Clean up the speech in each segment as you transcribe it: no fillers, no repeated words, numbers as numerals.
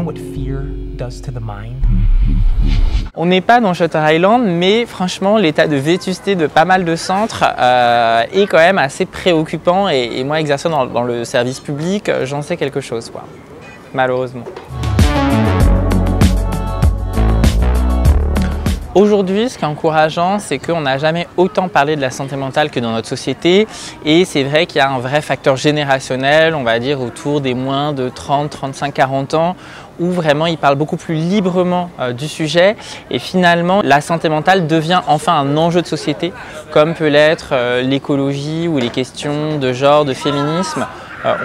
know what fear does to the mind? On n'est pas dans Shutter Island, mais franchement, l'état de vétusté de pas mal de centres est quand même assez préoccupant. Et moi, exerçant dans le service public, j'en sais quelque chose, quoi. Malheureusement. Aujourd'hui, ce qui est encourageant, c'est qu'on n'a jamais autant parlé de la santé mentale que dans notre société. Et c'est vrai qu'il y a un vrai facteur générationnel, on va dire autour des moins de 30, 35, 40 ans, où vraiment ils parlent beaucoup plus librement du sujet. Et finalement, la santé mentale devient enfin un enjeu de société, comme peut l'être l'écologie ou les questions de genre, de féminisme.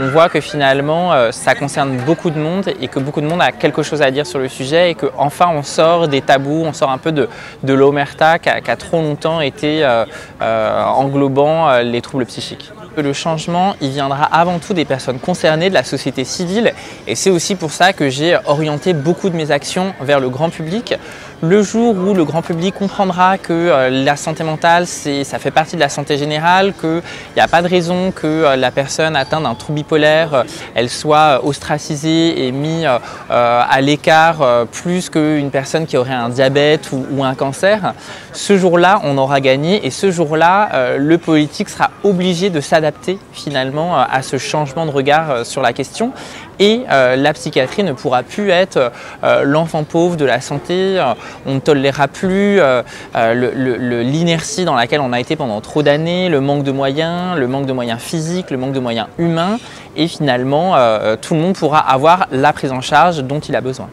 On voit que finalement ça concerne beaucoup de monde et que beaucoup de monde a quelque chose à dire sur le sujet et qu'enfin on sort des tabous, on sort un peu de l'omerta qui a trop longtemps été englobant les troubles psychiques. Le changement, il viendra avant tout des personnes concernées, de la société civile, et c'est aussi pour ça que j'ai orienté beaucoup de mes actions vers le grand public. Le jour où le grand public comprendra que la santé mentale, ça fait partie de la santé générale, qu'il n'y a pas de raison que la personne atteinte d'un trouble bipolaire, elle soit ostracisée et mise à l'écart plus qu'une personne qui aurait un diabète ou un cancer, ce jour-là, on aura gagné et ce jour-là, le politique sera obligé de s'adapter finalement à ce changement de regard sur la question. Et la psychiatrie ne pourra plus être l'enfant pauvre de la santé, on ne tolérera plus l'inertie dans laquelle on a été pendant trop d'années, le manque de moyens physiques, le manque de moyens humains, et finalement tout le monde pourra avoir la prise en charge dont il a besoin.